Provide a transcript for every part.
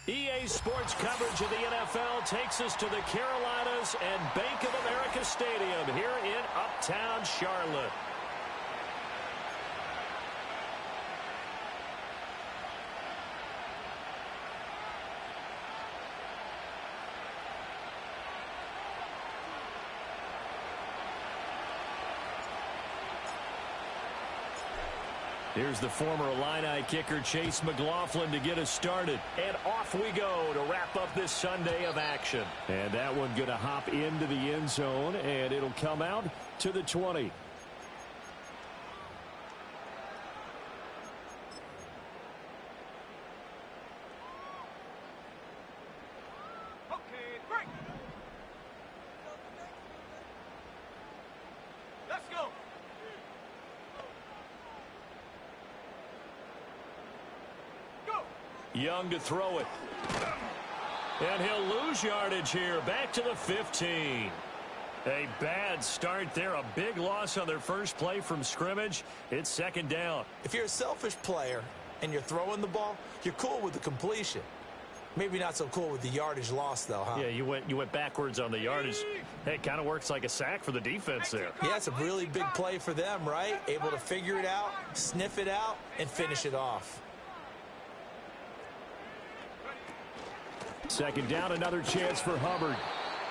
EA Sports coverage of the NFL takes us to the Carolinas and Bank of America Stadium here in Uptown Charlotte. Here's the former Illini kicker Chase McLaughlin to get us started. And off we go to wrap up this Sunday of action. And that one going to hop into the end zone, and it'll come out to the 20. Young to throw it. And he'll lose yardage here. Back to the 15. A bad start there. A big loss on their first play from scrimmage. It's second down. If you're a selfish player and you're throwing the ball, you're cool with the completion. Maybe not so cool with the yardage loss, though, huh? Yeah, you went backwards on the yardage. Hey, it kind of works like a sack for the defense there. Yeah, it's a really big play for them, right? Able to figure it out, sniff it out, and finish it off. Second down, another chance for Hubbard.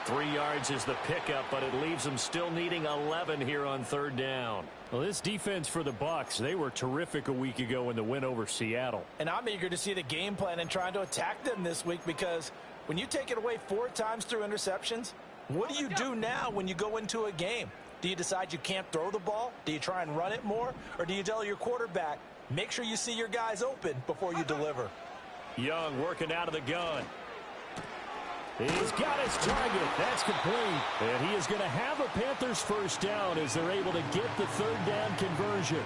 3 yards is the pickup, but it leaves them still needing 11 here on third down. Well, this defense for the Bucs, they were terrific a week ago in the win over Seattle. And I'm eager to see the game plan and trying to attack them this week, because when you take it away 4 times through interceptions, what do you do now when you go into a game? Do you decide you can't throw the ball? Do you try and run it more? Or do you tell your quarterback, make sure you see your guys open before you deliver? Young working out of the gun. He's got his target. That's complete. And he is going to have a Panthers first down as they're able to get the third down conversion.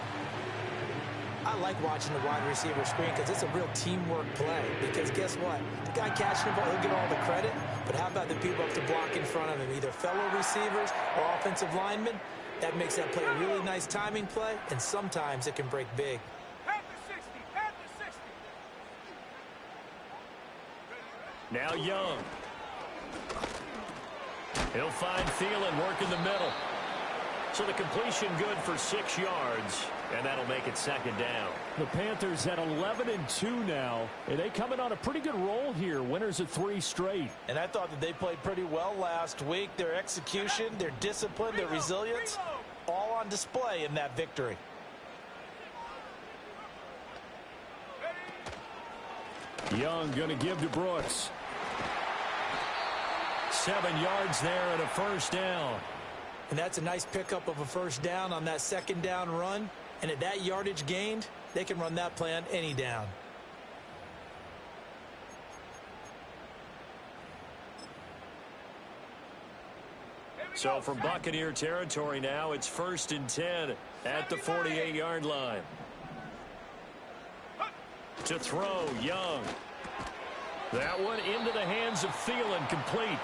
I like watching the wide receiver screen because it's a real teamwork play. Because guess what? The guy catching the ball, he'll get all the credit. But how about the people up to block in front of him, either fellow receivers or offensive linemen? That makes that play a really nice timing play, and sometimes it can break big. Now Young. He'll find Thielen working the middle. So the completion good for 6 yards, and that'll make it second down. The Panthers at 11-2 now, and they come in on a pretty good roll here. Winners of 3 straight. And I thought that they played pretty well last week. Their execution, their discipline, their resilience, all on display in that victory. Young going to give to Brooks. 7 yards there and a first down. And that's a nice pickup of a first down on that second down run. And at that yardage gained, they can run that play on any down. So from Buccaneer territory now, it's 1st and 10 at the 48-yard line. To throw, Young. That one into the hands of Thielen, complete.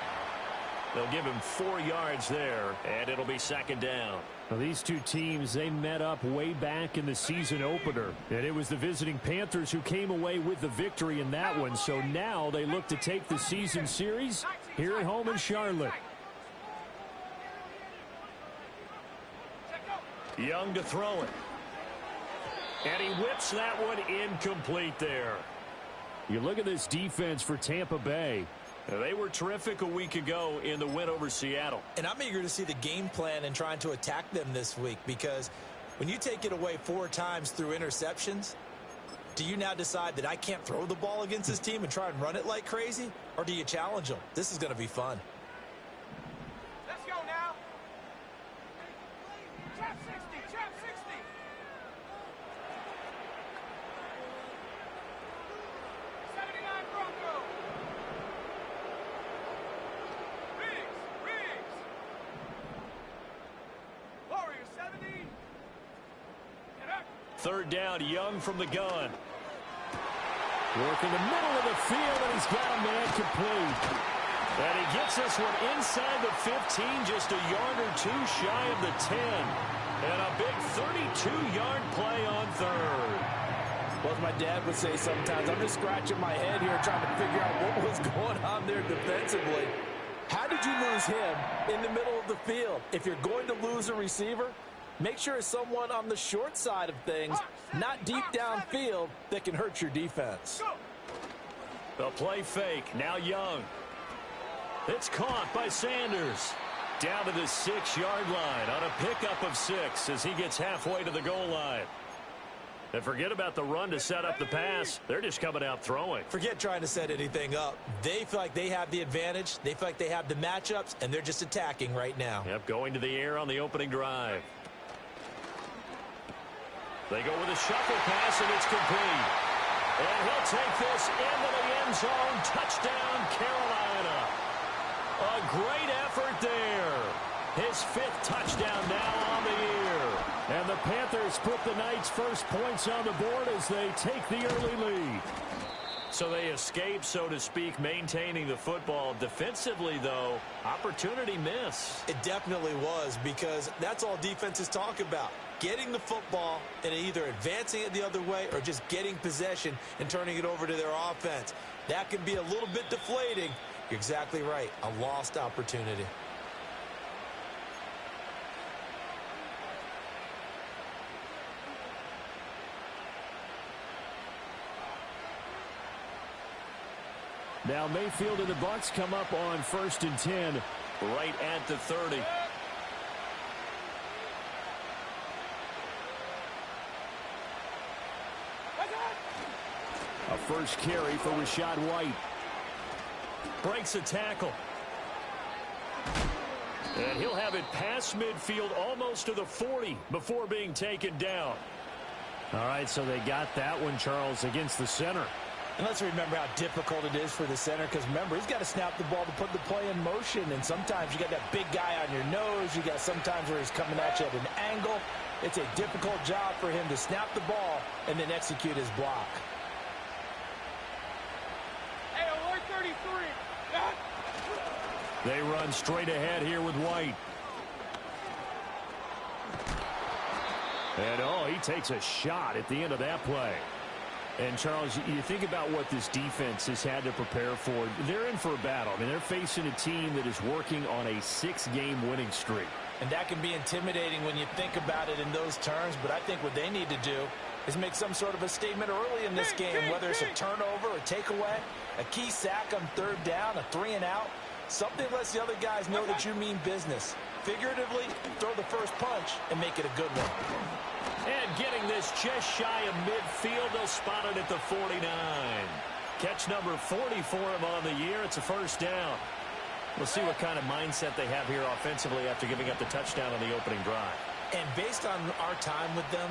They'll give him 4 yards there, and it'll be second down. Well, these two teams, they met up way back in the season opener, and it was the visiting Panthers who came away with the victory in that one. So now they look to take the season series here at home in Charlotte. Young to throw it. And he whips that one incomplete there. You look at this defense for Tampa Bay. They were terrific a week ago in the win over Seattle. And I'm eager to see the game plan and trying to attack them this week, because when you take it away 4 times through interceptions, do you now decide that I can't throw the ball against this team and try and run it like crazy? Or do you challenge them? This is going to be fun. Let's go now. Trap 60, trap 60. Third down, Young from the gun. Working the middle of the field, and he's got a man complete. And he gets this one inside the 15, just a yard or 2 shy of the 10. And a big 32-yard play on third. Well, as my dad would say sometimes, I'm just scratching my head here trying to figure out what was going on there defensively. How did you lose him in the middle of the field? If you're going to lose a receiver, make sure it's someone on the short side of things, not deep downfield, that can hurt your defense. The play fake. Now Young. It's caught by Sanders. Down to the 6-yard line on a pickup of 6 as he gets halfway to the goal line. And forget about the run to set up the pass. They're just coming out throwing. Forget trying to set anything up. They feel like they have the advantage. They feel like they have the matchups, and they're just attacking right now. Yep, going to the air on the opening drive. They go with a shuffle pass, and it's complete. And he'll take this into the end zone. Touchdown, Carolina. A great effort there. His 5th touchdown now on the year. And the Panthers put the night's first points on the board as they take the early lead. So they escape, so to speak, maintaining the football. Defensively, though, opportunity miss. It definitely was, because that's all defenses talk about. Getting the football and either advancing it the other way or just getting possession and turning it over to their offense. That can be a little bit deflating. You're exactly right. A lost opportunity. Now Mayfield and the Bucs come up on 1st and 10 right at the 30. A first carry for Rachaad White. Breaks a tackle. And he'll have it past midfield almost to the 40 before being taken down. All right, so they got that one, Charles, against the center. And let's remember how difficult it is for the center, because remember, he's got to snap the ball to put the play in motion, and sometimes you got that big guy on your nose. You got sometimes where he's coming at you at an angle. It's a difficult job for him to snap the ball and then execute his block. Hey, alert 33. They run straight ahead here with White. And, oh, he takes a shot at the end of that play. And, Charles, you think about what this defense has had to prepare for. They're in for a battle. I mean, they're facing a team that is working on a 6-game winning streak. And that can be intimidating when you think about it in those terms. But I think what they need to do is make some sort of a statement early in this game, whether it's a turnover, a takeaway, a key sack on 3rd down, a 3-and-out. Something lets the other guys know that you mean business. Figuratively, throw the first punch and make it a good one. And getting this just shy of midfield, they'll spot it at the 49. Catch number 40 for him on the year. It's a first down. We'll see what kind of mindset they have here offensively after giving up the touchdown on the opening drive. And based on our time with them,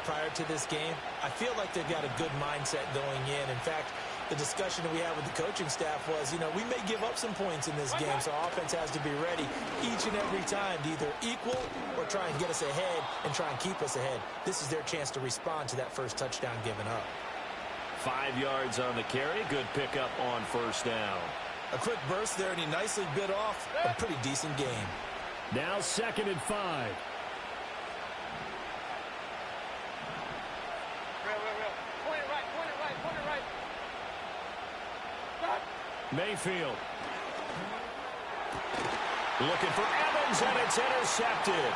prior to this game, I feel like they've got a good mindset going in. In fact, the discussion that we had with the coaching staff was, we may give up some points in this game, so our offense has to be ready each and every time to either equal or try and get us ahead and try and keep us ahead. This is their chance to respond to that first touchdown given up. 5 yards on the carry. Good pickup on first down. A quick burst there, and he nicely bit off a pretty decent game. Now 2nd and 5. Mayfield. Looking for Evans, and it's intercepted.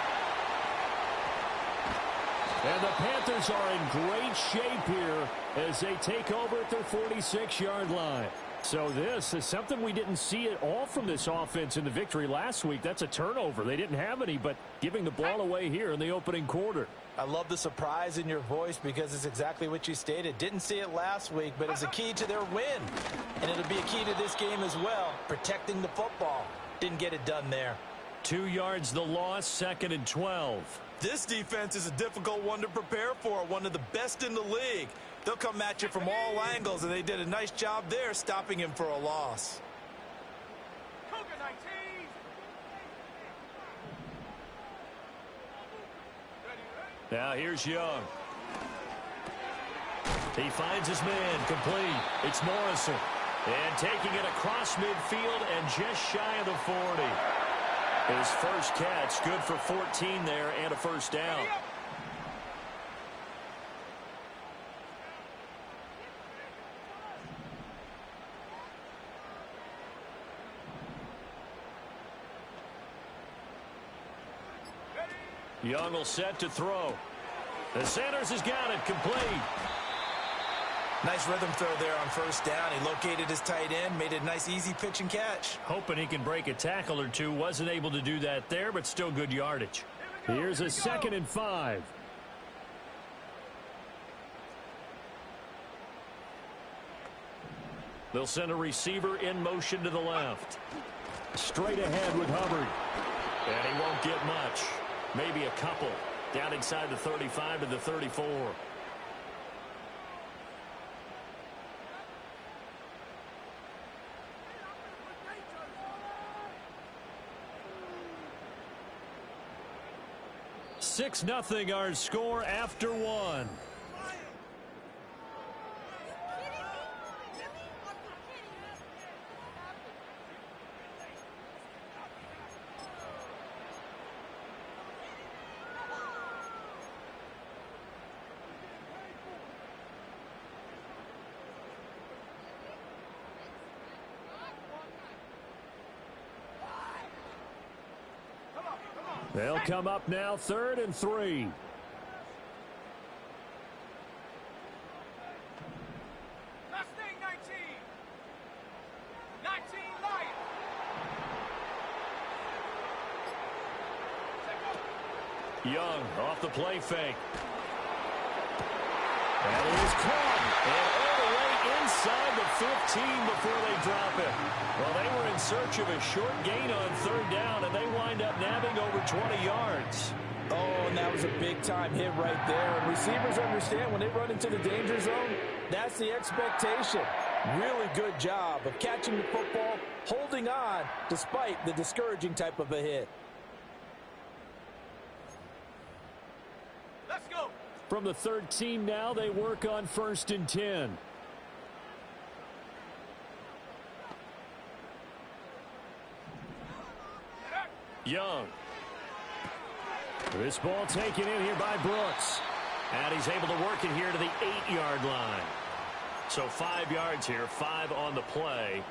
And the Panthers are in great shape here as they take over at their 46-yard line. So this is something we didn't see at all from this offense in the victory last week. That's a turnover. They didn't have any, but giving the ball away here in the opening quarter. I love the surprise in your voice because it's exactly what you stated. Didn't see it last week, but it's a key to their win. And it'll be a key to this game as well, protecting the football. Didn't get it done there. 2 yards the loss, 2nd and 12. This defense is a difficult one to prepare for, one of the best in the league. They'll come at you from all angles, and they did a nice job there stopping him for a loss. Now here's Young. He finds his man, complete. It's Morrison. And taking it across midfield and just shy of the 40. His first catch, good for 14 there and a first down. Young will set to throw. The Sanders has got it complete. Nice rhythm throw there on first down. He located his tight end, made it a nice easy pitch and catch. Hoping he can break a tackle or two. Wasn't able to do that there, but still good yardage. Here's a 2nd and 5. They'll send a receiver in motion to the left. Straight ahead with Hubbard. And he won't get much. Maybe a couple. Down inside the 35 to the 34. Six nothing our score after one. They'll come up now, 3rd and 3. Mustang 19. 19 Lion. Young off the play fake. That is caught. And all the way inside the 15 before they drop it. Well, they were in search of a short gain on 3rd down, and they wind up nabbing over 20 yards. Oh, and that was a big-time hit right there. And receivers understand when they run into the danger zone, that's the expectation. Really good job of catching the football, holding on, despite the discouraging type of a hit. Let's go. From the 13 now, they work on 1st and 10. Young. This ball taken in here by Brooks. And he's able to work it here to the 8-yard line. So 5 yards here, 5 on the play.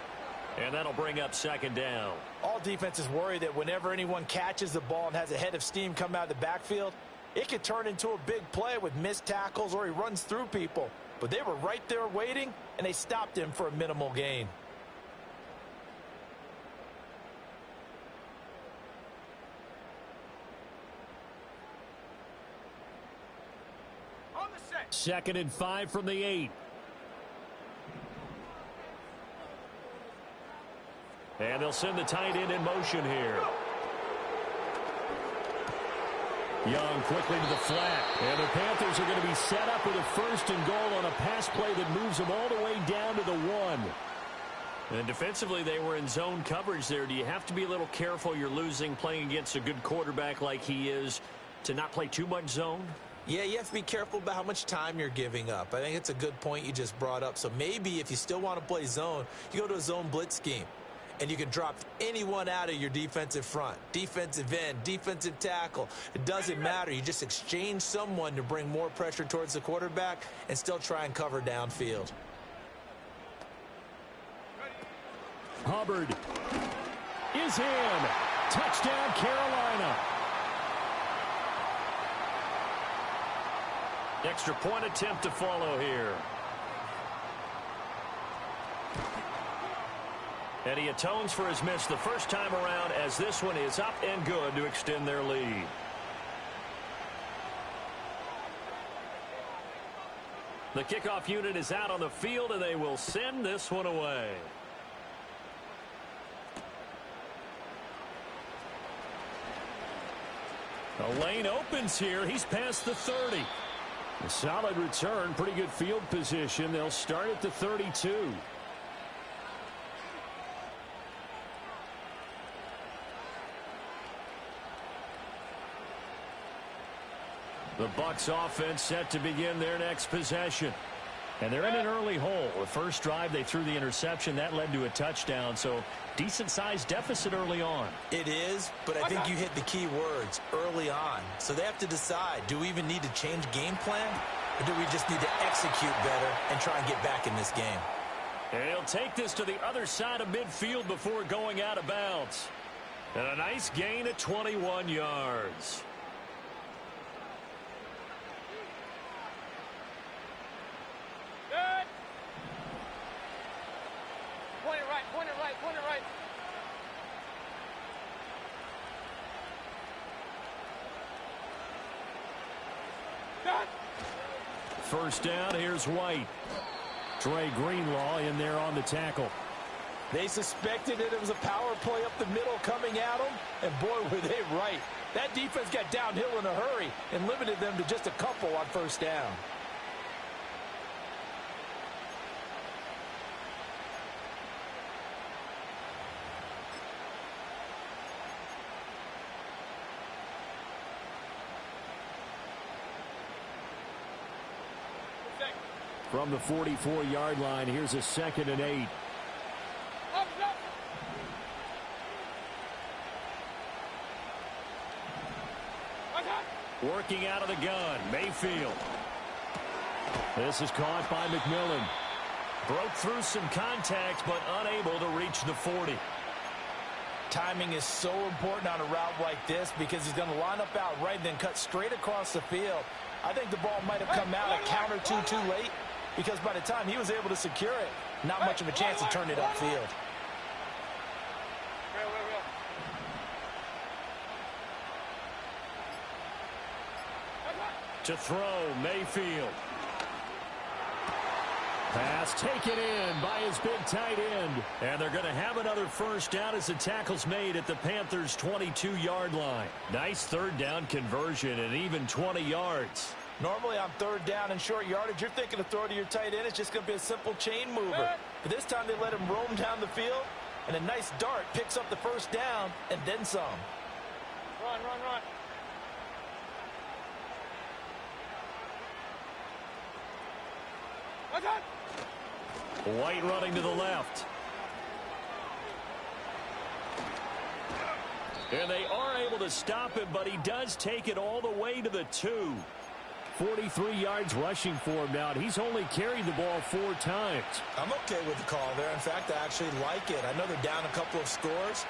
And that'll bring up 2nd down. All defenses worry that whenever anyone catches the ball and has a head of steam come out of the backfield, it could turn into a big play with missed tackles or he runs through people. But they were right there waiting, and they stopped him for a minimal gain. On the set. 2nd and 5 from the 8. And they'll send the tight end in motion here. Young quickly to the flat. And the Panthers are going to be set up with a 1st and goal on a pass play that moves them all the way down to the 1. And defensively, they were in zone coverage there. Do you have to be a little careful? You're losing playing against a good quarterback like he is to not play too much zone? Yeah, you have to be careful about how much time you're giving up. I think it's a good point you just brought up. So maybe if you still want to play zone, you go to a zone blitz scheme. And you can drop anyone out of your defensive front. Defensive end, defensive tackle. It doesn't matter. You just exchange someone to bring more pressure towards the quarterback and still try and cover downfield. Hubbard is in. Touchdown, Carolina. Extra point attempt to follow here. And he atones for his miss the first time around as this one is up and good to extend their lead. The kickoff unit is out on the field, and they will send this one away. The lane opens here. He's past the 30. A solid return, pretty good field position. They'll start at the 32. The Bucs offense set to begin their next possession. And they're in an early hole. The first drive, they threw the interception. That led to a touchdown. So decent-sized deficit early on. It is, but I think you hit the key words, early on. So they have to decide, do we even need to change game plan? Or do we just need to execute better and try and get back in this game? And he'll take this to the other side of midfield before going out of bounds. And a nice gain of 21 yards. Point it right, point it right. Done. First down, here's White. Trey Greenlaw in there on the tackle. They suspected that it was a power play up the middle coming at them, and boy, were they right. That defense got downhill in a hurry and limited them to just a couple on first down. From the 44-yard line, here's a 2nd and 8. Up, up. Working out of the gun, Mayfield. This is caught by McMillan. Broke through some contact, but unable to reach the 40. Timing is so important on a route like this because he's going to line up out right and then cut straight across the field. I think the ball might have come out a count or two too late because by the time he was able to secure it, not much of a chance to turn it upfield. To throw, Mayfield. Pass taken in by his big tight end. And they're going to have another first down as the tackle's made at the Panthers' 22-yard line. Nice third down conversion and even 20 yards. Normally on third down and short yardage, you're thinking of throw to your tight end. It's just going to be a simple chain mover. But this time they let him roam down the field, and a nice dart picks up the first down and then some. Run, run, run. White running to the left. And they are able to stop him, but he does take it all the way to the 2. 43 yards rushing for him now. He's only carried the ball 4 times. I'm okay with the call there. In fact, I actually like it. I know they're down a couple of scores,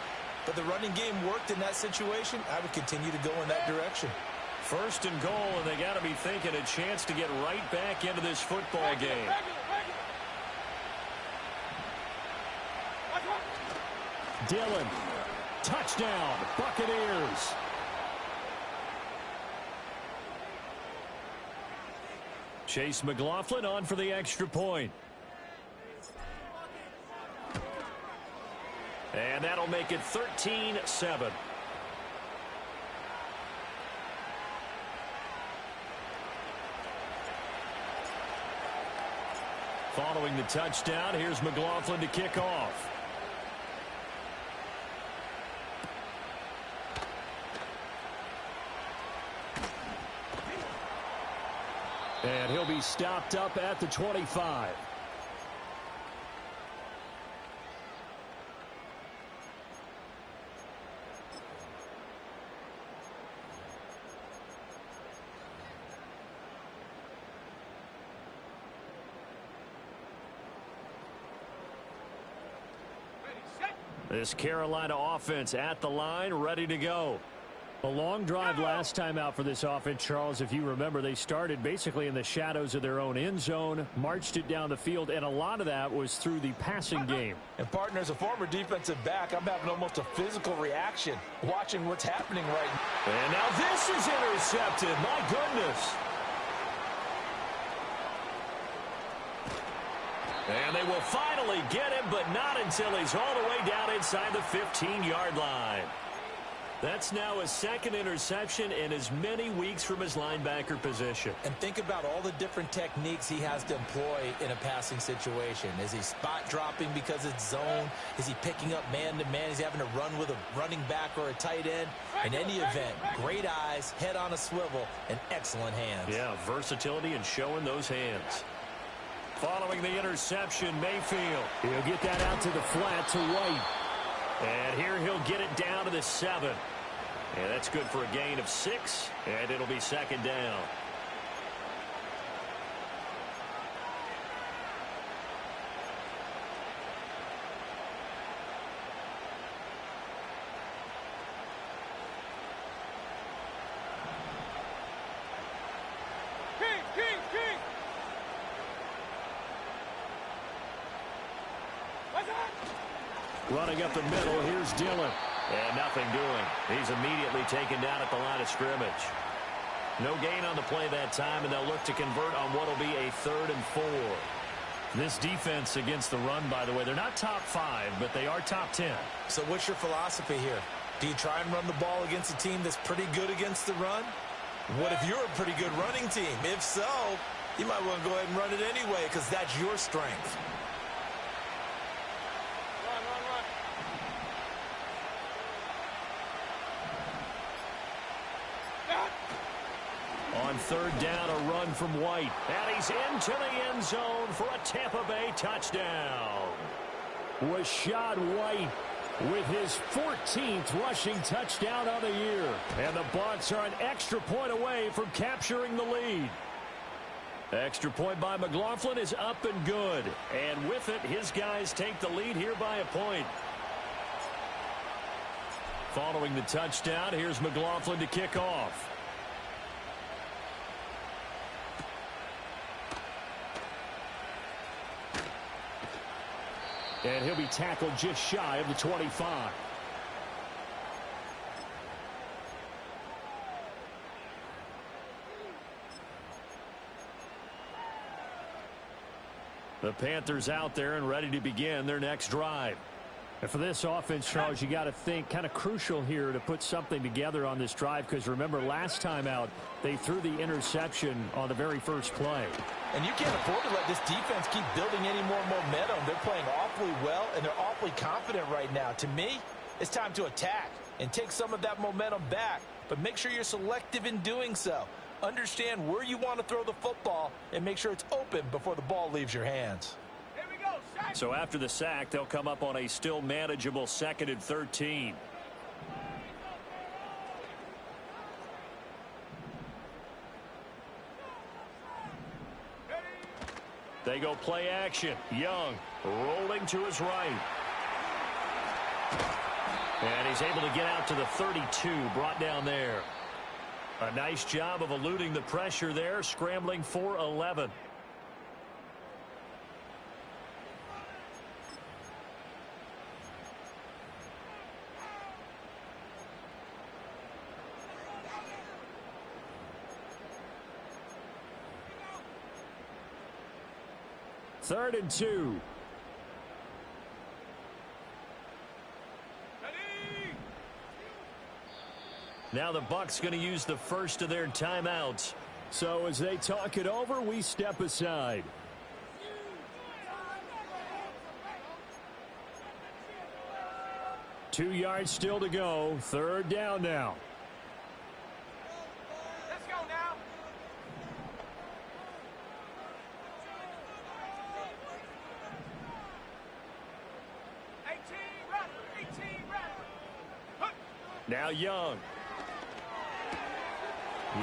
but the running game worked in that situation. I would continue to go in that direction. First and goal, and they got to be thinking a chance to get right back into this football game. Dillon, touchdown, Buccaneers. Chase McLaughlin on for the extra point. And that'll make it 13-7. Following the touchdown, here's McLaughlin to kick off. And he'll be stopped up at the 25. This Carolina offense at the line, ready to go. A long drive last time out for this offense, Charles. If you remember, they started basically in the shadows of their own end zone, marched it down the field, and a lot of that was through the passing game. And, partner, as a former defensive back, I'm having almost a physical reaction watching what's happening right now. And now this is intercepted. My goodness. And they will finally get him, but not until he's all the way down inside the 15-yard line. That's now a second interception in as many weeks from his linebacker position. And think about all the different techniques he has to employ in a passing situation. Is he spot dropping because it's zone? Is he picking up man-to-man? He's having to run with a running back or a tight end. In any event, great eyes, head on a swivel, and excellent hands. Yeah, versatility and showing those hands. Following the interception, Mayfield. He'll get that out to the flat to White. And here he'll get it down to the 7. And that's good for a gain of 6. And it'll be second down. Running up the middle, here's Dillon. And nothing doing. He's immediately taken down at the line of scrimmage. No gain on the play that time, and they'll look to convert on what will be a 3rd and 4. This defense against the run, by the way, they're not top 5, but they are top 10. So what's your philosophy here? Do you try and run the ball against a team that's pretty good against the run? What if you're a pretty good running team? If so, you might want to go ahead and run it anyway because that's your strength. Run, run, run. On 3rd down, a run from White. And he's into the end zone for a Tampa Bay touchdown. Rashad White with his 14th rushing touchdown of the year. And the Bucs are an extra point away from capturing the lead. Extra point by McLaughlin is up and good. And with it, his guys take the lead here by a point. Following the touchdown, here's McLaughlin to kick off. And he'll be tackled just shy of the 25. The Panthers out there and ready to begin their next drive. And for this offense, Charles, you got to think kind of crucial here to put something together on this drive because remember last time out they threw the interception on the very first play. And you can't afford to let this defense keep building any more momentum. They're playing awfully well, and they're awfully confident right now. To me, it's time to attack and take some of that momentum back, but make sure you're selective in doing so. Understand where you want to throw the football and make sure it's open before the ball leaves your hands. Here we go. Sack. So after the sack, they'll come up on a still manageable 2nd and 13. They go play action. Young rolling to his right. And he's able to get out to the 32, brought down there. A nice job of eluding the pressure there, scrambling for 11. Third and 2. Now the Bucs going to use the first of their timeouts. So as they talk it over, we step aside. Two yards still to go. 3rd down now. Let's go now. Now Young.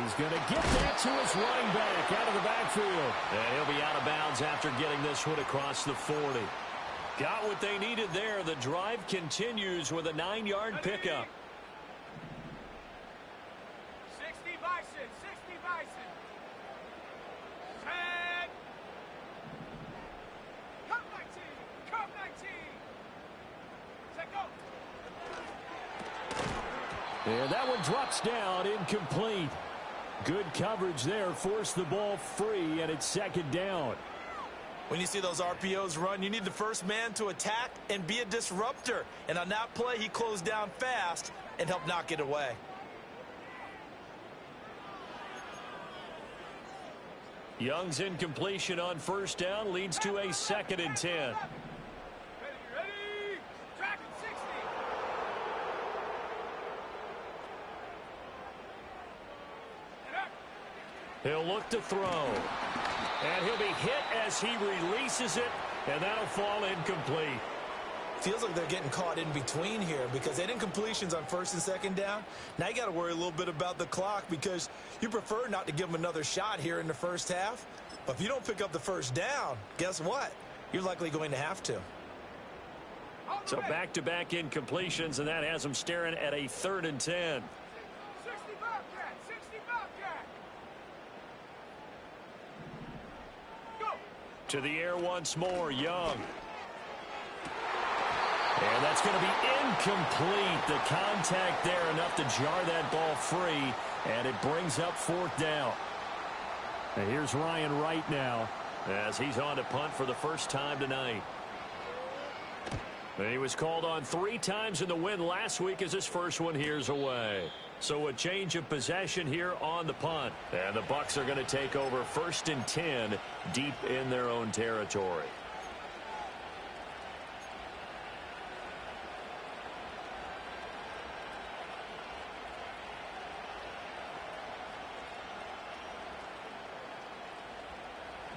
He's going to get that to his running back out of the backfield. And he'll be out of bounds after getting this one across the 40. Got what they needed there. The drive continues with a 9-yard pickup. 60 Bison, 60 Bison. Tag. Cup 19, Cup 19. Set go. And that one drops down, incomplete. Good coverage there, forced the ball free, and it's 2nd down. When you see those RPOs run, you need the first man to attack and be a disruptor. And on that play, he closed down fast and helped knock it away. Young's incompletion on 1st down leads to a 2nd and 10. Ready, ready. Track it, 60. He'll look to throw. And he'll be hit as he releases it, and that'll fall incomplete. Feels like they're getting caught in between here because they had incompletions on 1st and 2nd down. Now you got to worry a little bit about the clock because you prefer not to give them another shot here in the 1st half. But if you don't pick up the 1st down, guess what? You're likely going to have to. So back-to-back incompletions, and that has them staring at a 3rd and 10. 60 Bobcat, 60 Bobcat. To the air once more, Young. And that's going to be incomplete. The contact there enough to jar that ball free, and it brings up fourth down. And here's Ryan Wright now as he's on to punt for the first time tonight. And he was called on 3 times in the win last week as his first one here's away. So a change of possession here on the punt. And the Bucs are going to take over 1st and 10 deep in their own territory.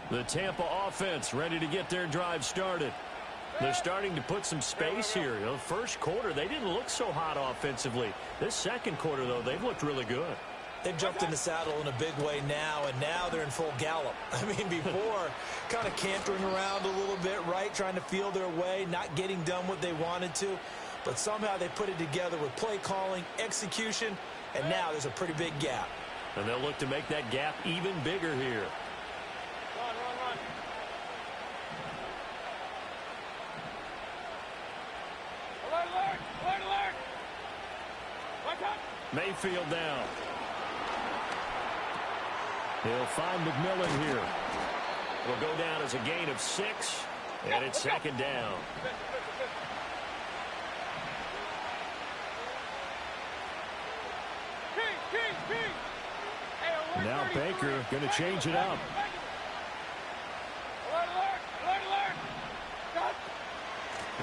The Tampa offense ready to get their drive started. They're starting to put some space here. You know, first quarter, they didn't look so hot offensively. This second quarter, though, they've looked really good. They've jumped in the saddle in a big way now, and now they're in full gallop. I mean, before, kind of cantering around a little bit, right, trying to feel their way, not getting done what they wanted to. But somehow they put it together with play calling, execution, and now there's a pretty big gap. And they'll look to make that gap even bigger here. Run. Alert. Watch out. Mayfield down. He'll find McMillan here. Will go down as a gain of 6, and it's second down. King. Hey, Now Baker going to change it up. Alert. Stop.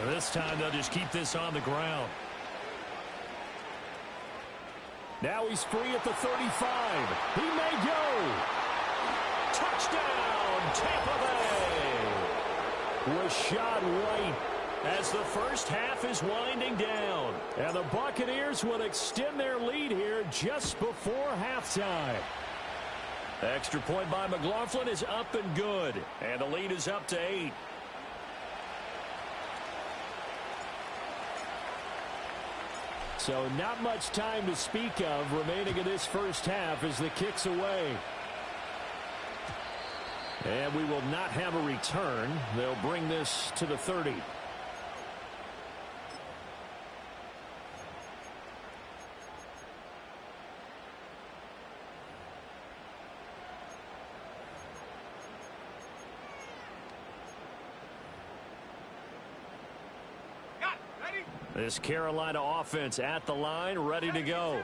And this time they'll just keep this on the ground. Now he's free at the 35. He may go. Touchdown, Tampa Bay. Rashad White as the first half is winding down. And the Buccaneers will extend their lead here just before halftime. Extra point by McLaughlin is up and good. And the lead is up to 8. So not much time to speak of remaining in this first half as the kick's away. And we will not have a return. They'll bring this to the 30. This Carolina offense at the line, ready to go.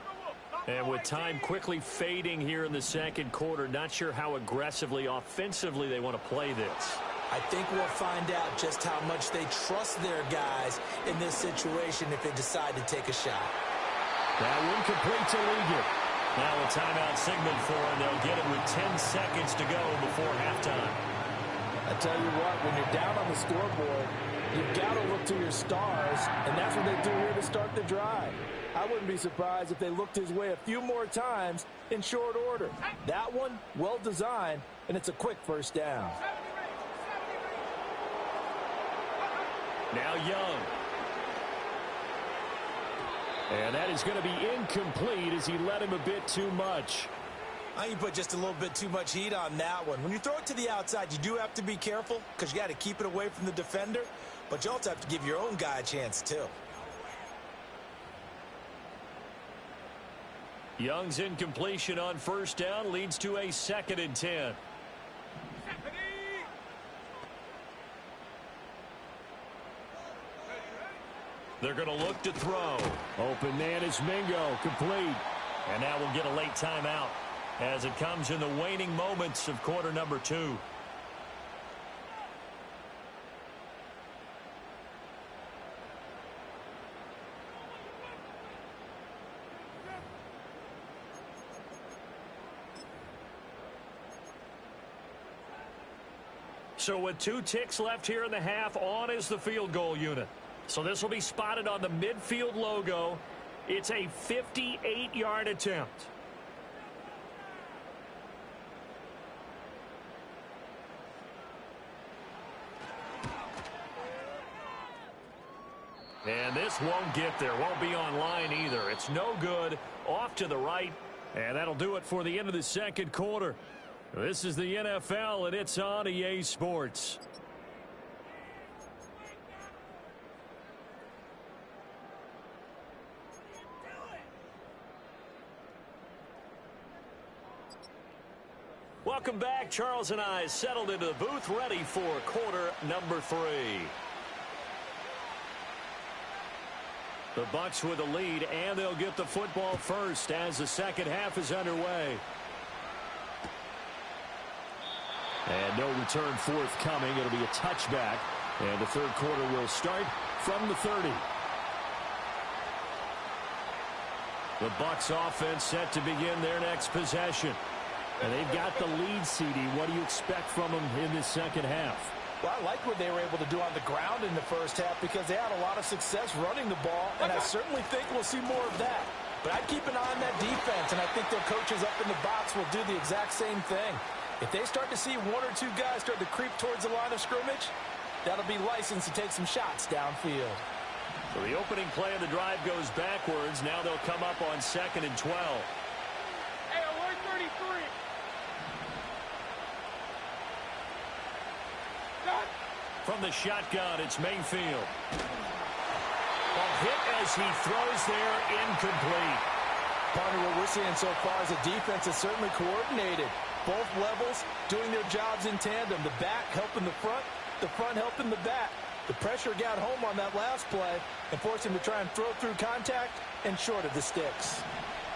And with time quickly fading here in the second quarter, not sure how aggressively, offensively they want to play this. I think we'll find out just how much they trust their guys in this situation if they decide to take a shot. That one complete to Lega. Now a timeout signal for him. They'll get it with 10 seconds to go before halftime. I tell you what, when you're down on the scoreboard, you've got to look to your stars, and that's what they do here to start the drive. I wouldn't be surprised if they looked his way a few more times in short order. That one, well designed, and it's a quick first down. Now Young. And that is going to be incomplete as he led him a bit too much. I think you put just a little bit too much heat on that one. When you throw it to the outside, you do have to be careful because you got to keep it away from the defender, but you also have to give your own guy a chance too. Young's incompletion on first down leads to a 2nd and 10. They're going to look to throw. Open man is Mingo, complete. And now we'll get a late timeout as it comes in the waning moments of quarter number 2. So with 2 ticks left here in the half, on is the field goal unit. So this will be spotted on the midfield logo. It's a 58-yard attempt. And this won't get there. Won't be on line either. It's no good. Off to the right. And that'll do it for the end of the second quarter. This is the NFL, and it's on EA Sports. Welcome back. Charles and I settled into the booth, ready for quarter number 3. The Bucs with the lead, and they'll get the football first as the second half is underway. And no return forthcoming. It'll be a touchback, and the third quarter will start from the 30. The Bucs offense set to begin their next possession. And they've got the lead, CD. What do you expect from them in this second half? Well, I like what they were able to do on the ground in the first half because they had a lot of success running the ball, and I certainly think we'll see more of that. But I'd keep an eye on that defense, and I think their coaches up in the box will do the exact same thing. If they start to see 1 or 2 guys start to creep towards the line of scrimmage, that'll be licensed to take some shots downfield. So the opening play of the drive goes backwards. Now they'll come up on 2nd and 12. Hey, alert 33. Done. From the shotgun, it's Mayfield. A hit as he throws there, incomplete. Partner, what we're seeing so far is the defense is certainly coordinated. Both levels doing their jobs in tandem. The back helping the front helping the back. The pressure got home on that last play and forced him to try and throw through contact and short of the sticks.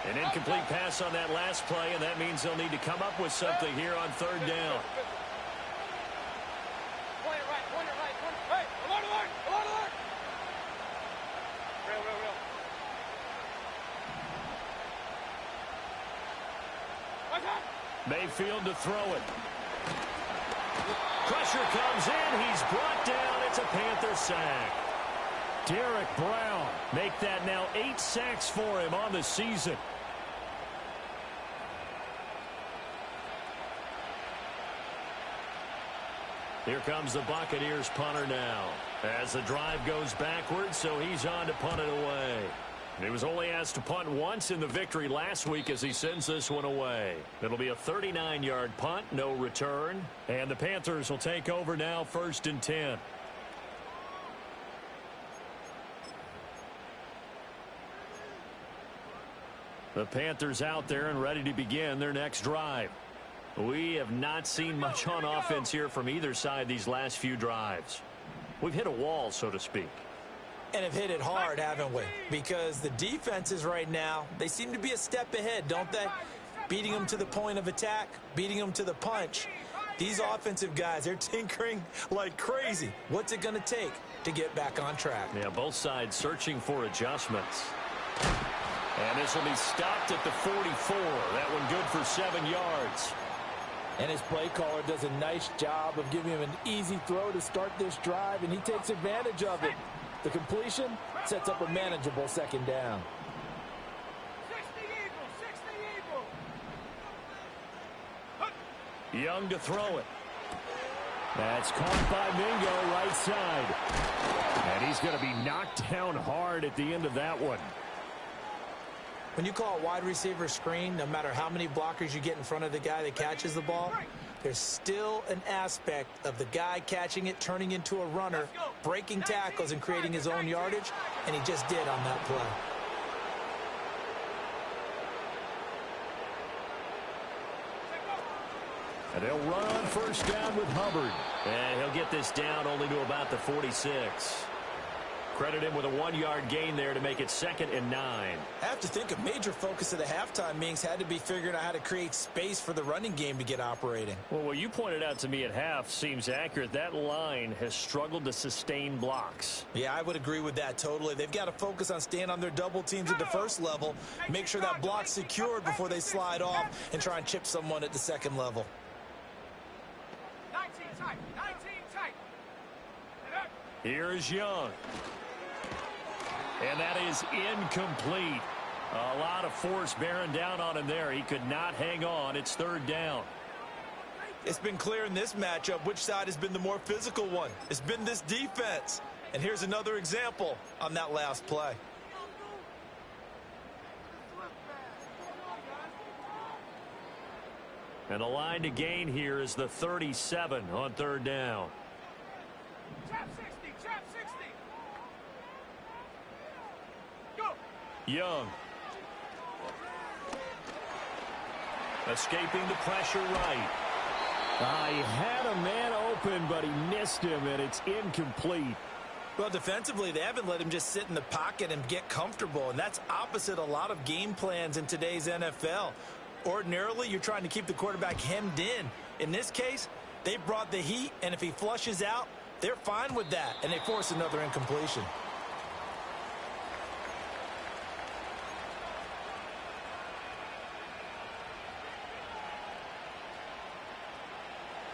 An incomplete pass on that last play, and that means they'll need to come up with something here on 3rd down. Point it right, point it right, point it. Hey, alert, alert, alert, alert. Real, real, real. Okay. Mayfield to throw it. Pressure comes in. He's brought down. It's a Panther sack. Derek Brown make that now 8 sacks for him on the season. Here comes the Buccaneers punter now as the drive goes backwards, so he's on to punt it away. He was only asked to punt once in the victory last week as he sends this one away. It'll be a 39-yard punt, no return. And the Panthers will take over now, 1st and 10. The Panthers out there and ready to begin their next drive. We have not seen much on offense here from either side these last few drives. We've hit a wall, so to speak. And have hit it hard, haven't we? Because the defenses right now, they seem to be a step ahead, don't they? Beating them to the point of attack, beating them to the punch. These offensive guys, they're tinkering like crazy. What's it going to take to get back on track? Yeah, both sides searching for adjustments. And this will be stopped at the 44. That one good for 7 yards. And his play caller does a nice job of giving him an easy throw to start this drive, and he takes advantage of it. The completion sets up a manageable 2nd down. 60 Eagles, 60 Eagles. Young to throw it. That's caught by Mingo, right side. And he's going to be knocked down hard at the end of that one. When you call a wide receiver screen, no matter how many blockers you get in front of the guy that catches the ball, there's still an aspect of the guy catching it, turning into a runner, breaking tackles and creating his own yardage, and he just did on that play. And they'll run on 1st down with Hubbard. And he'll get this down only to about the 46. Credit him with a 1-yard gain there to make it 2nd and 9. I have to think a major focus of the halftime meetings had to be figuring out how to create space for the running game to get operating. Well, what you pointed out to me at half seems accurate. That line has struggled to sustain blocks. Yeah, I would agree with that totally. They've got to focus on staying on their double teams at the 1st level, make sure that block's secured before they slide off and try and chip someone at the 2nd level. 19 tight, 19 tight. Here's Young. And that is incomplete. A lot of force bearing down on him there. He could not hang on. It's 3rd down. It's been clear in this matchup which side has been the more physical one. It's been this defense. And here's another example on that last play. And the line to gain here is the 37 on 3rd down. Trap 60, trap 60. Go. Young. Escaping the pressure right. He had a man open, but he missed him, and it's incomplete. Well, defensively, they haven't let him just sit in the pocket and get comfortable, and that's opposite a lot of game plans in today's NFL. Ordinarily, you're trying to keep the quarterback hemmed in. In this case, they brought the heat, and if he flushes out, they're fine with that, and they force another incompletion.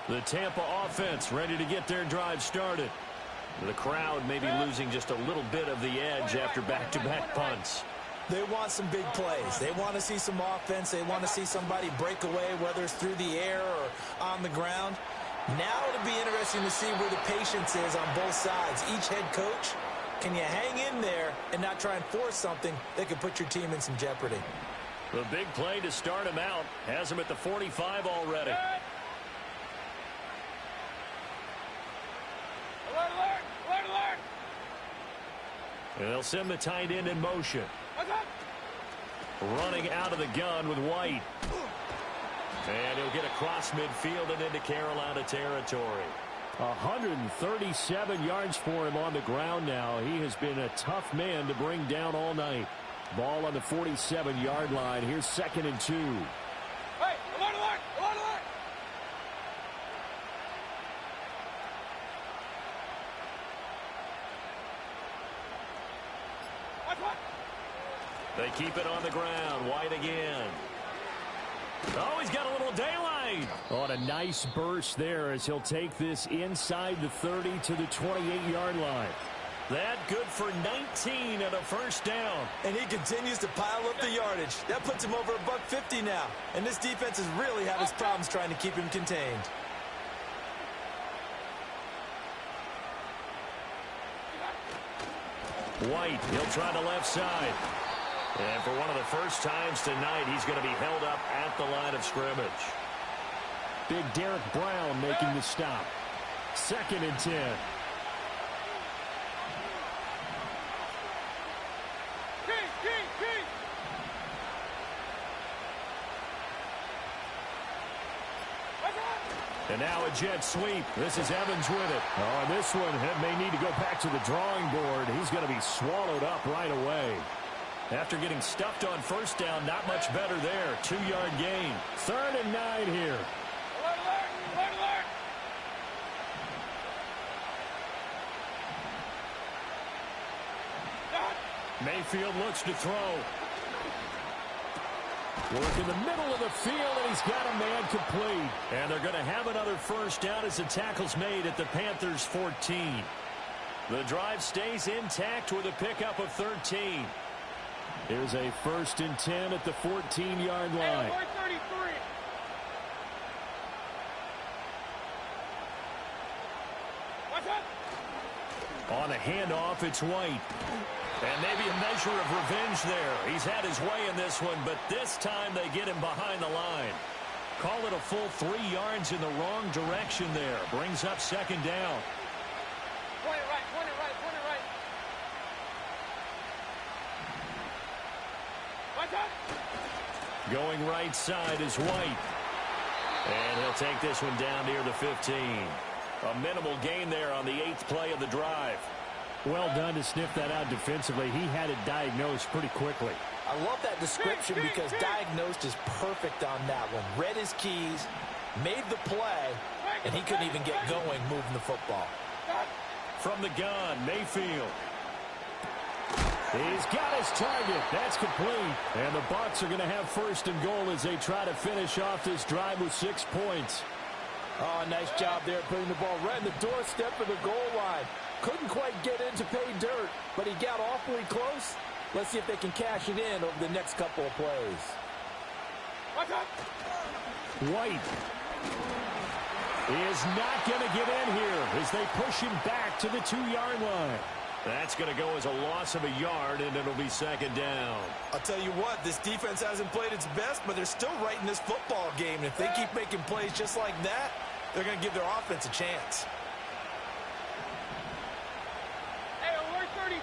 The Tampa offense ready to get their drive started. The crowd may be losing just a little bit of the edge after back-to-back punts. They want some big plays. They want to see some offense. They want to see somebody break away, whether it's through the air or on the ground. Now it'll be interesting to see where the patience is on both sides. Each head coach, can you hang in there and not try and force something that could put your team in some jeopardy? The big play to start him out has him at the 45 already. Alert, alert, alert, alert. And they'll send the tight end in motion. What's up? Running out of the gun with White. And he'll get across midfield and into Carolina territory. 137 yards for him on the ground now. He has been a tough man to bring down all night. Ball on the 47-yard line. Here's 2nd and 2. Hey, alert, alert, alert, alert. What's what? They keep it on the ground. White again. Oh, he's got a little daylight. On a nice burst there as he'll take this inside the 30 to the 28-yard line. That good for 19 and a first down. And he continues to pile up the yardage. That puts him over $150 now. And this defense has really had its problems trying to keep him contained. White, he'll try the left side. And for one of the first times tonight, he's going to be held up at the line of scrimmage. Big Derek Brown making the stop. 2nd and 10. And now a jet sweep. This is Evans with it. Oh, and this one may need to go back to the drawing board. He's going to be swallowed up right away. After getting stuffed on first down, not much better there. 2-yard gain. 3rd and 9 here. Alert, alert, alert, alert. Mayfield looks to throw. Work in the middle of the field, and he's got a man complete. And they're going to have another first down as the tackle's made at the Panthers' 14. The drive stays intact with a pickup of 13. Here's a 1st and 10 at the 14-yard line. Hey, 33. What's up? On a handoff, it's White. And maybe a measure of revenge there. He's had his way in this one, but this time they get him behind the line. Call it a full 3 yards in the wrong direction there. Brings up 2nd down. Point it right, point it right, point it right. What's up? Going right side is White. And he'll take this one down near the 15. A minimal gain there on the 8th play of the drive. Well done to sniff that out defensively. He had it diagnosed pretty quickly. I love that description because diagnosed is perfect on that one. Read his keys, made the play, and he couldn't even get going moving the football. From the gun, Mayfield. He's got his target. That's complete. And the Bucs are going to have 1st and goal as they try to finish off this drive with 6 points. Oh, nice job there putting the ball right in the doorstep of the goal line. Couldn't quite get in to pay dirt, but he got awfully close. Let's see if they can cash it in over the next couple of plays. What's up? White is not going to get in here as they push him back to the 2-yard line. That's going to go as a loss of a yard, and it'll be 2nd down. I'll tell you what, this defense hasn't played its best, but they're still right in this football game. And if they keep making plays just like that, they're going to give their offense a chance. Hey, alert 33.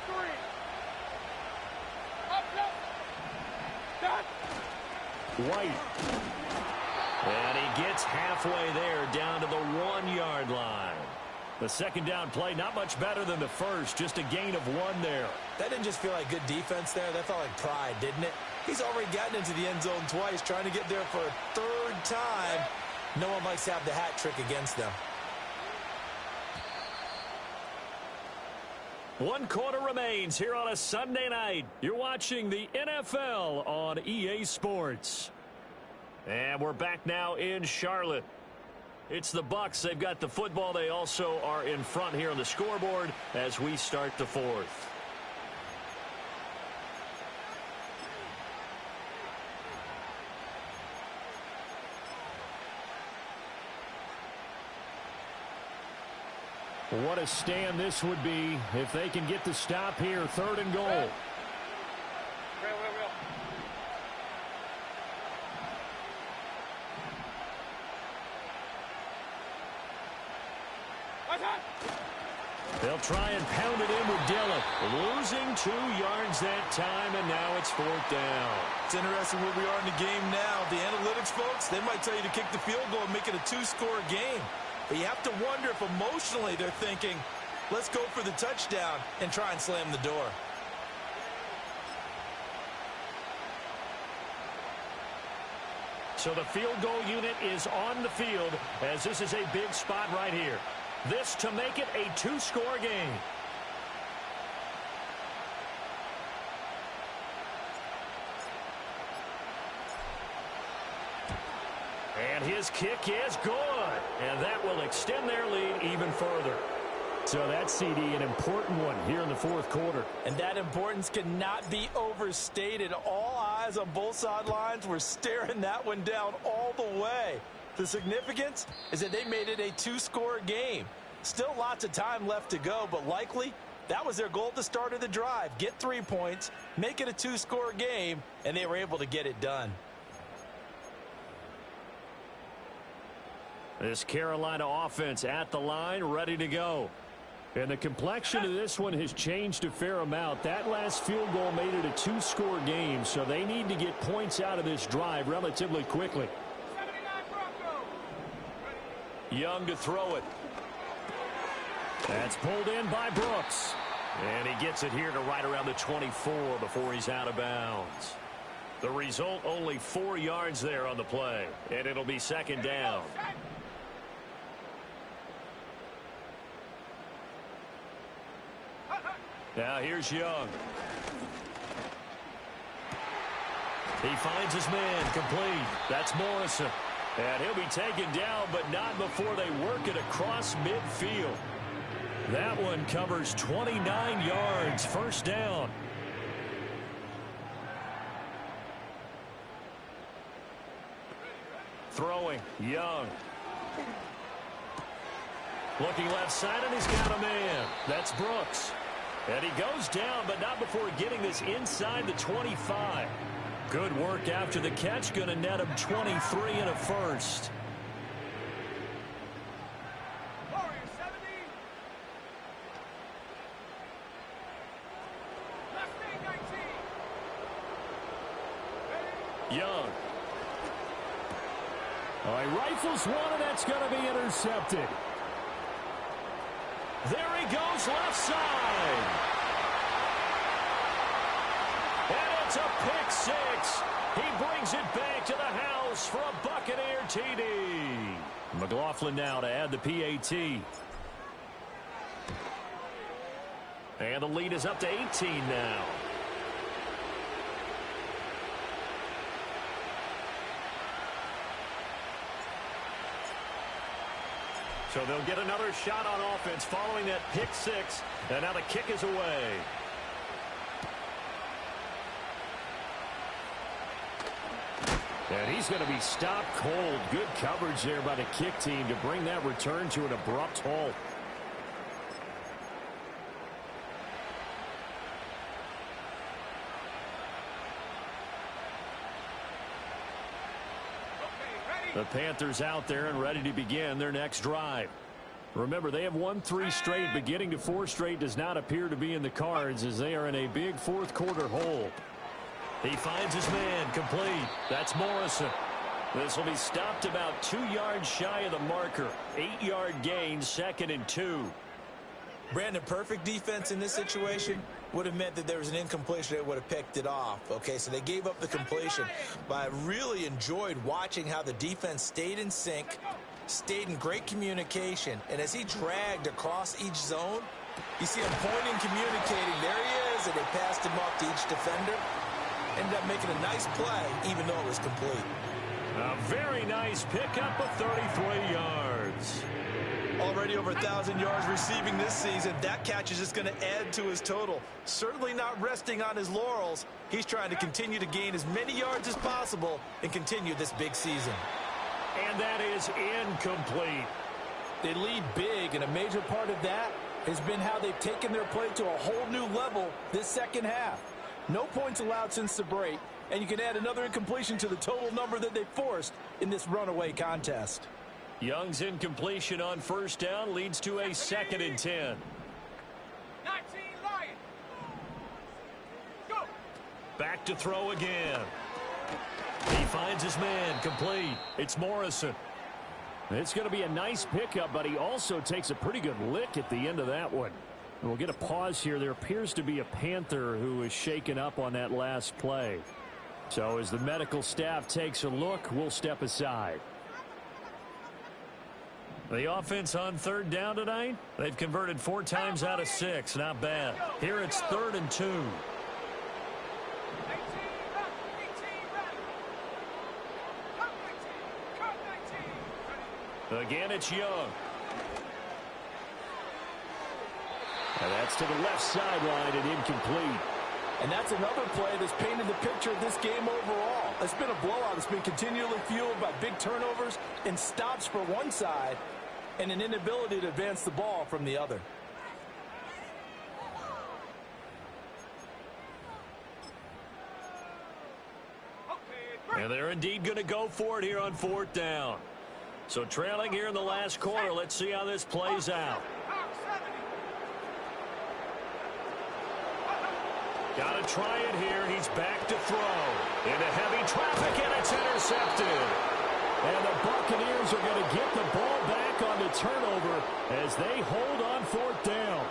Up, up. Done. White And he gets halfway there down to the 1-yard line. The second down play, not much better than the first, just a gain of 1 there. That didn't just feel like good defense there. That felt like pride, didn't it? He's already gotten into the end zone twice, trying to get there for a 3rd time. No one likes to have the hat trick against them. 1 quarter remains here on a Sunday night. You're watching the NFL on EA Sports. And we're back now in Charlotte. It's the Bucs. They've got the football. They also are in front here on the scoreboard as we start the 4th. What a stand this would be if they can get the stop here. 3rd and goal. Real. They'll try and pound it in with Dillon. Losing 2 yards that time, and now it's 4th down. It's interesting where we are in the game now. The analytics folks, they might tell you to kick the field goal and make it a 2-score game. But you have to wonder if emotionally they're thinking, let's go for the touchdown and try and slam the door. So the field goal unit is on the field as this is a big spot right here. This to make it a 2-score game. And his kick is good. And that will extend their lead even further. So that's, CD, an important one here in the 4th quarter. And that importance cannot be overstated. All eyes on both sidelines were staring that one down all the way. The significance is that they made it a 2-score game. Still lots of time left to go, but likely that was their goal at the start of the drive. Get 3 points, make it a 2-score game, and they were able to get it done. This Carolina offense at the line, ready to go. And the complexion of this one has changed a fair amount. That last field goal made it a 2-score game, so they need to get points out of this drive relatively quickly. 79 Bronco. Young to throw it. That's pulled in by Brooks. And he gets it here to right around the 24 before he's out of bounds. The result, only 4 yards there on the play. And it'll be 2nd down. Now here's Young. He finds his man complete. That's Morrison. And he'll be taken down, but not before they work it across midfield. That one covers 29 yards. 1st down. Throwing. Young. Looking left side, and he's got a man. That's Brooks. And he goes down, but not before getting this inside the 25. Good work after the catch. Going to net him 23 and a 1st. Warriors 70. Left 19. Young. Oh, he rifles one, and that's going to be intercepted. There he goes, left side. And it's a pick 6. He brings it back to the house for a Buccaneer TD. McLaughlin now to add the PAT. And the lead is up to 18 now. So they'll get another shot on offense following that pick 6. And now the kick is away. And he's going to be stopped cold. Good coverage there by the kick team to bring that return to an abrupt halt. The Panthers out there and ready to begin their next drive. Remember, they have won 3 straight, but getting to 4 straight does not appear to be in the cards as they are in a big 4th quarter hole. He finds his man complete. That's Morrison. This will be stopped about 2 yards shy of the marker. 8-yard gain, 2nd and 2. Brandon, perfect defense in this situation would have meant that there was an incompletion that would have picked it off. Okay, so they gave up the completion. But I really enjoyed watching how the defense stayed in sync, stayed in great communication. And as he dragged across each zone, you see him pointing, communicating. There he is, and they passed him off to each defender. Ended up making a nice play, even though it was complete. A very nice pickup of 33 yards. Already over 1,000 yards receiving this season. That catch is just going to add to his total. Certainly not resting on his laurels. He's trying to continue to gain as many yards as possible and continue this big season. And that is incomplete. They lead big, and a major part of that has been how they've taken their play to a whole new level this second half. No points allowed since the break, and you can add another incompletion to the total number that they forced in this runaway contest. Young's incompletion on first down leads to a 2nd and 10. 19 Lions. Go. Back to throw again. He finds his man, complete. It's Morrison. It's going to be a nice pickup, but he also takes a pretty good lick at the end of that one. And we'll get a pause here. There appears to be a Panther who is shaken up on that last play. So as the medical staff takes a look, we'll step aside. The offense on 3rd down tonight, they've converted 4 times out of 6. Not bad. Here it's 3rd and 2. 18 run. 18 run. Cut 19. Cut 19. Again, it's Young. And that's to the left sideline and incomplete. And that's another play that's painted the picture of this game overall. It's been a blowout. It's been continually fueled by big turnovers and stops for one side and an inability to advance the ball from the other. And they're indeed going to go for it here on 4th down. So trailing here in the last quarter, let's see how this plays out. Got to try it here. He's back to throw. Into heavy traffic, and it's intercepted. And the Buccaneers are going to get the ball back on the turnover as they hold on 4th down.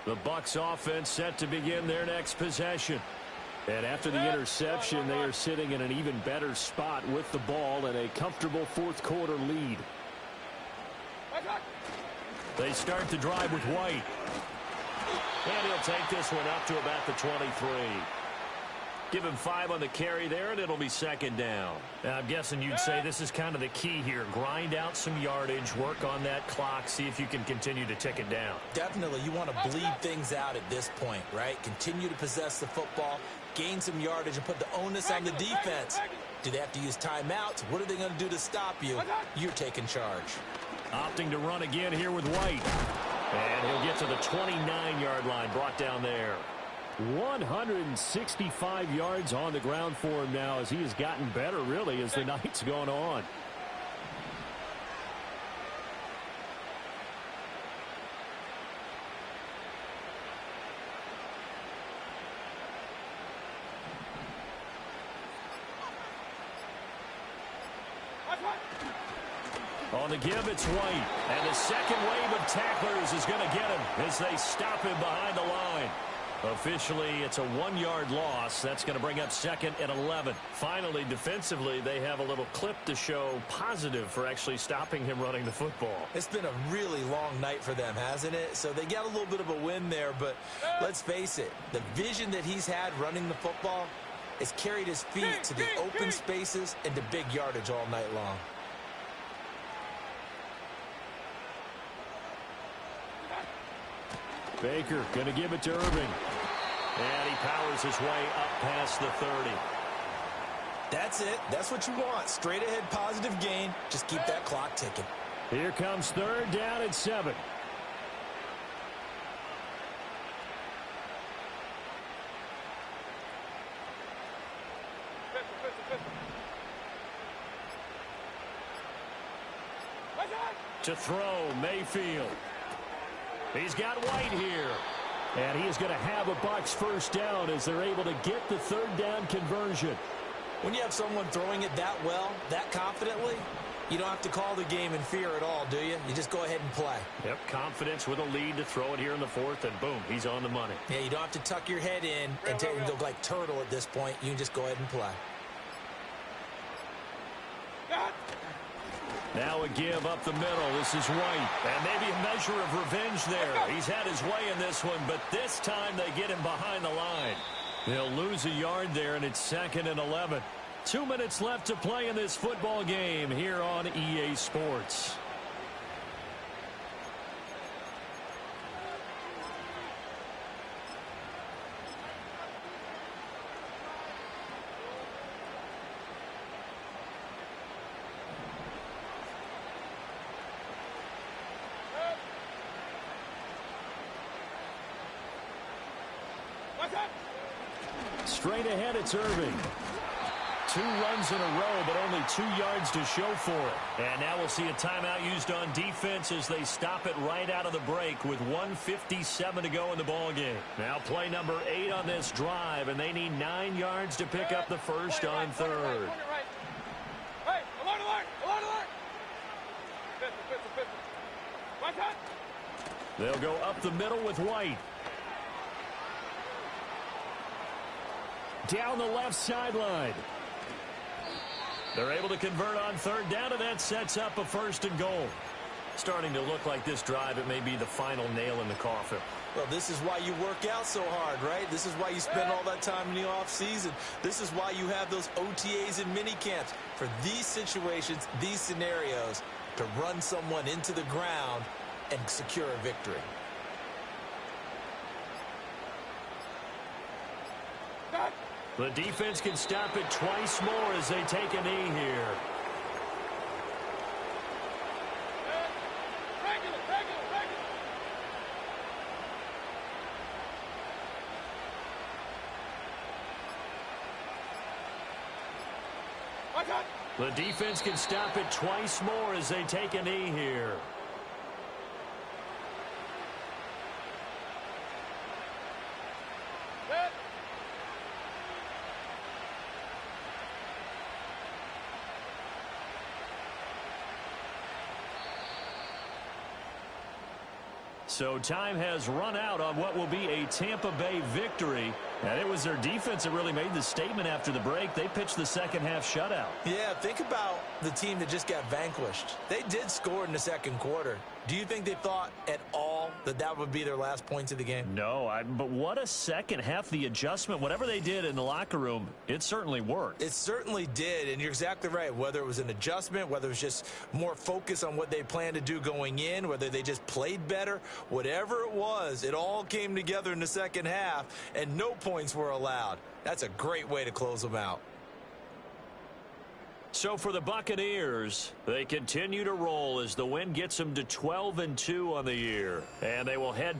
The Bucs offense set to begin their next possession. And after the interception, they are sitting in an even better spot with the ball and a comfortable 4th quarter lead. They start the drive with White. And he'll take this one up to about the 23. Give him 5 on the carry there, and it'll be 2nd down. Now, I'm guessing you'd say this is kind of the key here. Grind out some yardage, work on that clock, see if you can continue to tick it down. Definitely, you want to bleed things out at this point, right? Continue to possess the football, gain some yardage, and put the onus on the defense. Do they have to use timeouts? What are they going to do to stop you? You're taking charge. Opting to run again here with White. And he'll get to the 29-yard line, brought down there. 165 yards on the ground for him now as he has gotten better, really, as the night's gone on. On the give, it's White. And the second wave of tacklers is going to get him as they stop him behind the line. Officially, it's a 1-yard loss. That's going to bring up 2nd and 11. Finally, defensively, they have a little clip to show positive for actually stopping him running the football. It's been a really long night for them, hasn't it? So they got a little bit of a win there, but let's face it, the vision that he's had running the football has carried his feet to the open spaces and to big yardage all night long. Baker going to give it to Irving. And he powers his way up past the 30. That's it. That's what you want. Straight ahead positive gain. Just keep that clock ticking. Here comes 3rd down and 7. To throw, Mayfield. He's got White here. And he is going to have a Bucs first down as they're able to get the third down conversion. When you have someone throwing it that well, that confidently, you don't have to call the game in fear at all, do you? You just go ahead and play. Yep, confidence with a lead to throw it here in the fourth, and boom, he's on the money. Yeah, you don't have to tuck your head in and look like turtle at this point. You can just go ahead and play. Now a give up the middle. This is White. And maybe a measure of revenge there. He's had his way in this one, but this time they get him behind the line. They'll lose a yard there, and it's 2nd and 11. 2 minutes left to play in this football game here on EA Sports. Straight ahead, it's Irving. 2 runs in a row, but only 2 yards to show for it. And now we'll see a timeout used on defense as they stop it right out of the break with 1:57 to go in the ball game. Now play number 8 on this drive, and they need 9 yards to pick up the first on third. Hey, alert, alert, alert, alert. Pistol. Right hand. They'll go up the middle with White. Down the left sideline. They're able to convert on third down, and that sets up a 1st and goal. Starting to look like this drive, it may be the final nail in the coffin. Well, this is why you work out so hard, right? This is why you spend all that time in the offseason. This is why you have those OTAs and mini camps. For these situations, these scenarios, to run someone into the ground and secure a victory. The defense can stop it twice more as they take a knee here. The defense can stop it twice more as they take a knee here. So time has run out on what will be a Tampa Bay victory. And it was their defense that really made the statement after the break. They pitched the second half shutout. Yeah, think about the team that just got vanquished. They did score in the second quarter. Do you think they thought at all that that would be their last points of the game? No, but what a second half. The adjustment, whatever they did in the locker room, it certainly worked. It certainly did, and you're exactly right. Whether it was an adjustment, whether it was just more focus on what they planned to do going in, whether they just played better, whatever it was, it all came together in the second half, and no points were allowed. That's a great way to close them out. So for the Buccaneers, they continue to roll as the win gets them to 12-2 on the year. And they will head